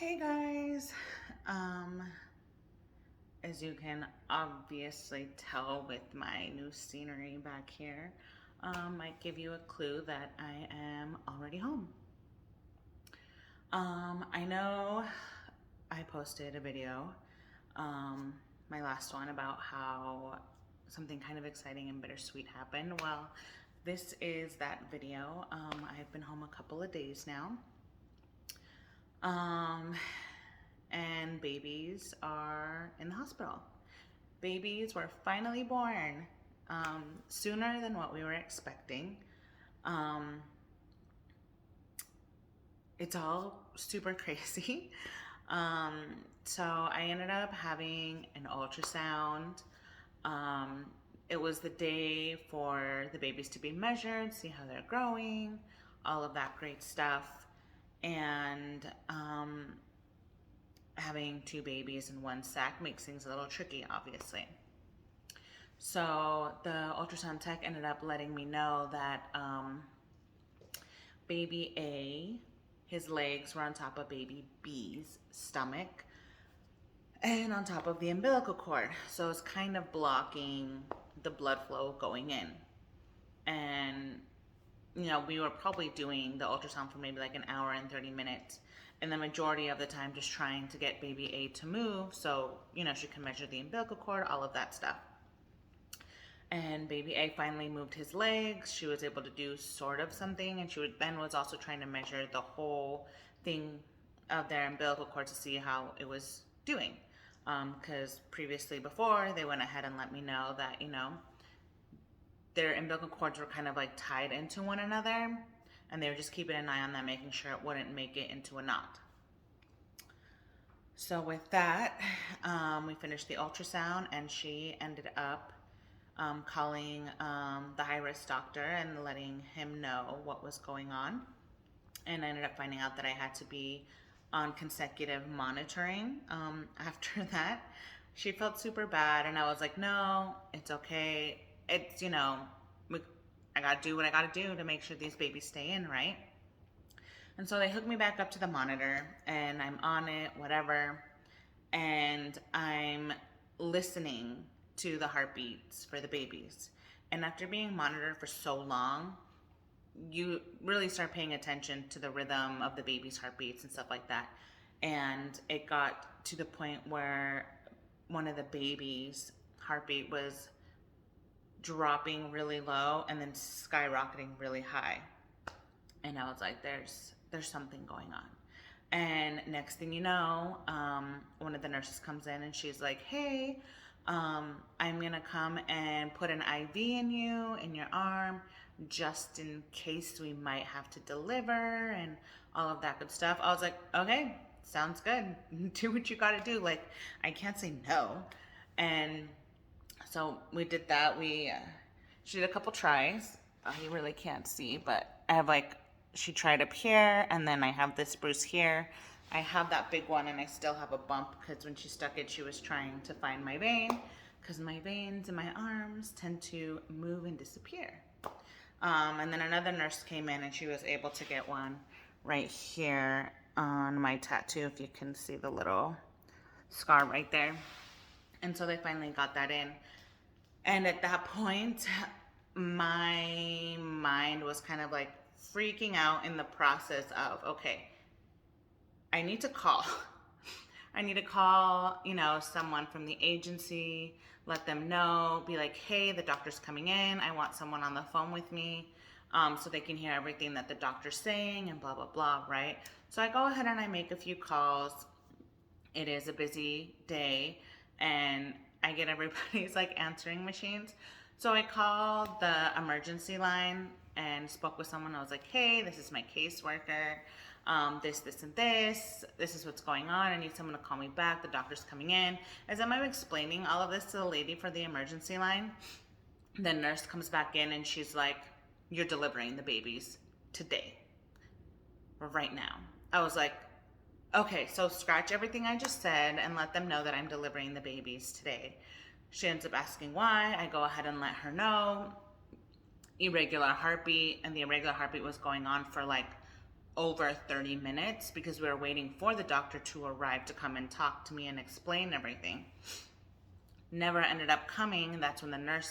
Hey guys, as you can obviously tell with my new scenery back here, might give you a clue that I am already home. I know I posted a video, my last one, about how something kind of exciting and bittersweet happened. Well, this is that video. I've been home a couple of days now. Um, and babies are in the hospital. Babies were finally born, sooner than what we were expecting. Um, it's all super crazy. Um, so I ended up having an ultrasound. It was the day for the babies to be measured, see how they're growing, all of that great stuff. And having two babies in one sack makes things a little tricky, obviously. So the ultrasound tech ended up letting me know that baby A, his legs were on top of baby B's stomach and on top of the umbilical cord. So it's kind of blocking the blood flow going in. And, we were probably doing the ultrasound for maybe like an hour and 30 minutes. And the majority of the time just trying to get baby A to move so, she can measure the umbilical cord, all of that stuff. And baby A finally moved his legs. She was able to do sort of something, and she then was also trying to measure the whole thing of their umbilical cord to see how it was doing. Because previously, before, they went ahead and let me know that, their umbilical cords were kind of like tied into one another, and they were just keeping an eye on that, making sure it wouldn't make it into a knot. So with that, we finished the ultrasound, and she ended up calling the high-risk doctor and letting him know what was going on. And I ended up finding out that I had to be on consecutive monitoring after that. She felt super bad, and I was like, no, it's okay. It's, I gotta do what I gotta do to make sure these babies stay in, right? And so they hooked me back up to the monitor, and I'm on it, whatever. And I'm listening to the heartbeats for the babies. And after being monitored for so long, you really start paying attention to the rhythm of the baby's heartbeats and stuff like that. And it got to the point where one of the babies' heartbeat was dropping really low and then skyrocketing really high. And I was like, there's something going on. And next thing you know, one of the nurses comes in and she's like, hey, I'm gonna come and put an IV in you, in your arm, just in case we might have to deliver and all of that good stuff. I was like, okay, sounds good. Do what you gotta do. Like, I can't say no. And so we did that. She did a couple tries. You really can't see, but I have she tried up here, and then I have this bruise here. I have that big one, and I still have a bump because when she stuck it, she was trying to find my vein, because my veins in my arms tend to move and disappear. And then another nurse came in, and she was able to get one right here on my tattoo, if you can see the little scar right there. And so they finally got that in. And at that point, my mind was kind of like freaking out in the process of, okay, I need to call. I need to call, someone from the agency, let them know, be like, hey, the doctor's coming in. I want someone on the phone with me so they can hear everything that the doctor's saying and blah, blah, blah, right? So I go ahead and I make a few calls. It is a busy day, and I get everybody's answering machines. So I called the emergency line and spoke with someone. I was like, hey, this is my caseworker. This, and this. This is what's going on. I need someone to call me back. The doctor's coming in. As I'm explaining all of this to the lady for the emergency line, the nurse comes back in and she's like, you're delivering the babies today, or right now. I was like, okay, so scratch everything I just said and let them know that I'm delivering the babies today. She ends up asking why. I go ahead and let her know. Irregular heartbeat, and the irregular heartbeat was going on for over 30 minutes because we were waiting for the doctor to arrive to come and talk to me and explain everything. Never ended up coming. That's when the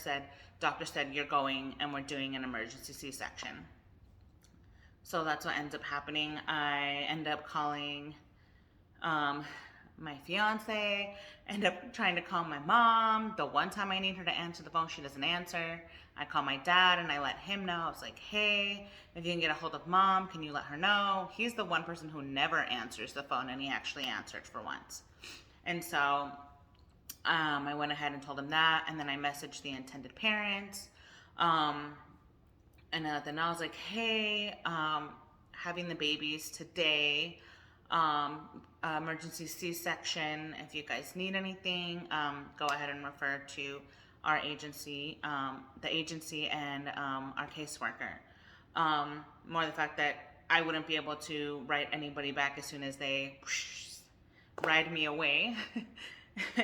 doctor said, you're going and we're doing an emergency C-section. So that's what ends up happening. I end up calling my fiance, end up trying to call my mom. The one time I need her to answer the phone, she doesn't answer. I call my dad and I let him know. I was like, hey, if you can get a hold of mom, can you let her know? He's the one person who never answers the phone, and he actually answered for once. And so I went ahead and told him that, and then I messaged the intended parents. And then I was like, hey, having the babies today, emergency C-section. If you guys need anything, go ahead and refer to our agency, the agency and our caseworker. More the fact that I wouldn't be able to write anybody back as soon as they ride me away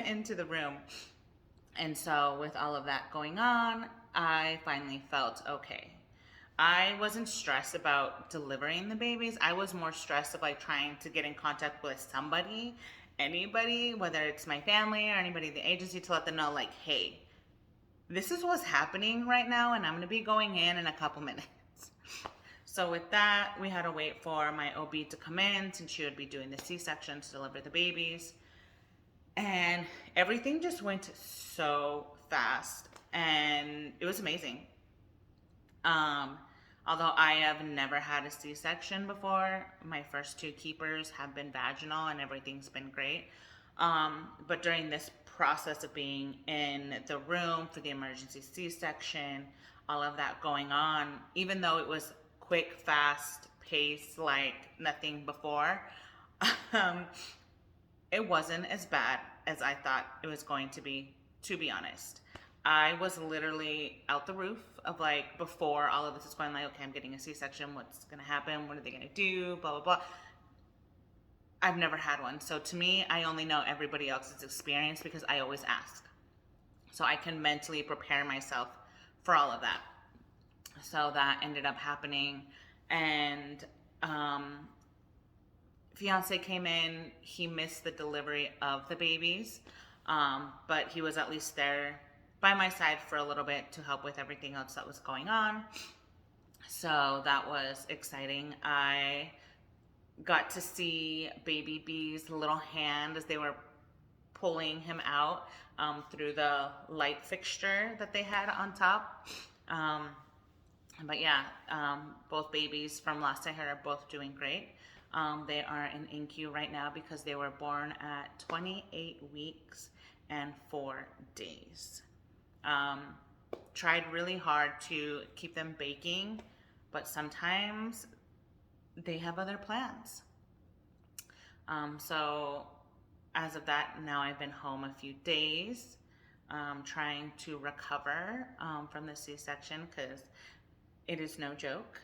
into the room. And so with all of that going on, I finally felt okay. I wasn't stressed about delivering the babies. I was more stressed of like trying to get in contact with somebody, anybody, whether it's my family or anybody at the agency, to let them know like, hey, this is what's happening right now, and I'm going to be going in a couple minutes. So with that, we had to wait for my OB to come in since she would be doing the C-section to deliver the babies. And everything just went so fast, and it was amazing. Although I have never had a C-section before, my first 2 keepers have been vaginal and everything's been great. But during this process of being in the room for the emergency C-section, all of that going on, even though it was quick, fast pace like nothing before, it wasn't as bad as I thought it was going to be honest. I was literally out the roof of like, before all of this is going, like, okay, I'm getting a C-section. What's going to happen? What are they going to do? Blah, blah, blah. I've never had one. So to me, I only know everybody else's experience because I always ask. So I can mentally prepare myself for all of that. So that ended up happening. And fiance came in. He missed the delivery of the babies. But he was at least there by my side for a little bit to help with everything else that was going on. So that was exciting. I got to see baby B's little hand as they were pulling him out through the light fixture that they had on top. But yeah, both babies from last I heard are both doing great. They are in NICU right now because they were born at 28 weeks and 4 days. Tried really hard to keep them baking, but sometimes they have other plans. So as of that, now I've been home a few days, trying to recover from the C-section because it is no joke.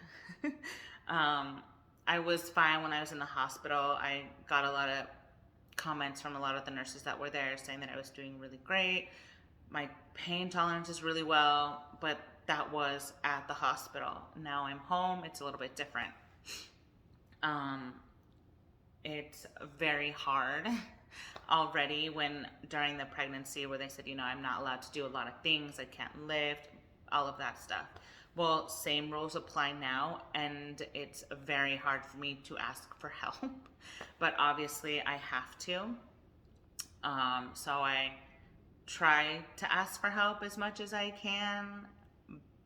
I was fine when I was in the hospital. I got a lot of comments from a lot of the nurses that were there saying that I was doing really great. My pain tolerance is really well, but that was at the hospital. Now I'm home, it's a little bit different. It's very hard already during the pregnancy where they said, I'm not allowed to do a lot of things, I can't lift, all of that stuff. Well, same rules apply now, and it's very hard for me to ask for help, but obviously I have to. So I try to ask for help as much as I can,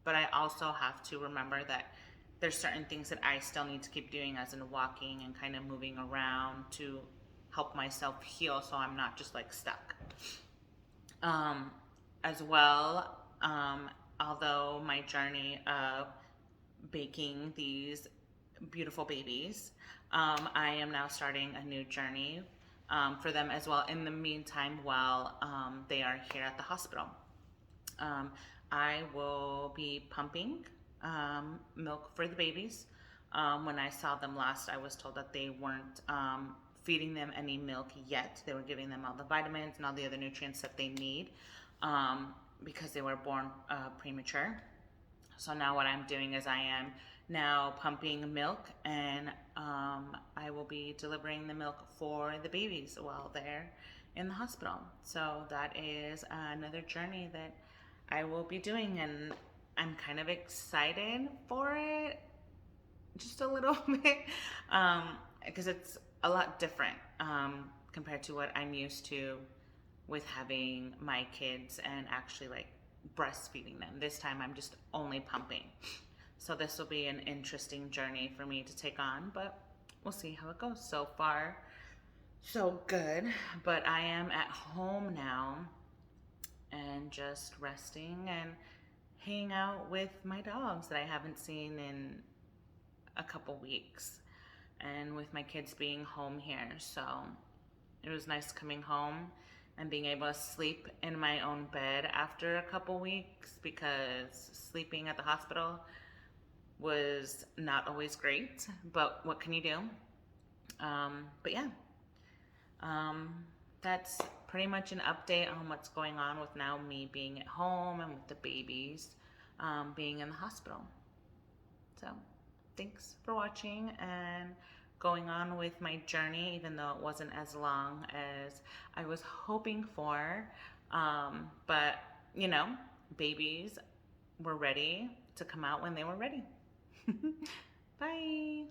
but I also have to remember that there's certain things that I still need to keep doing, as in walking and kind of moving around to help myself heal so I'm not just like stuck. As well, although my journey of baking these beautiful babies, I am now starting a new journey for them as well in the meantime while they are here at the hospital. I will be pumping milk for the babies. When I saw them last, I was told that they weren't feeding them any milk yet. They were giving them all the vitamins and all the other nutrients that they need because they were born premature. So now what I'm doing is I am now pumping milk and I will be delivering the milk for the babies while they're in the hospital. So that is another journey that I will be doing, and I'm kind of excited for it, just a little bit, because it's a lot different compared to what I'm used to with having my kids and actually like breastfeeding them. This time I'm just only pumping. So this will be an interesting journey for me to take on, but we'll see how it goes. So far, so good. But I am at home now and just resting and hanging out with my dogs that I haven't seen in a couple weeks, and with my kids being home here. So it was nice coming home and being able to sleep in my own bed after a couple weeks, because sleeping at the hospital was not always great, but what can you do? But yeah, um, that's pretty much an update on what's going on with now me being at home and with the babies being in the hospital. So thanks for watching and going on with my journey, even though it wasn't as long as I was hoping for. But, you know, babies were ready to come out when they were ready. Bye.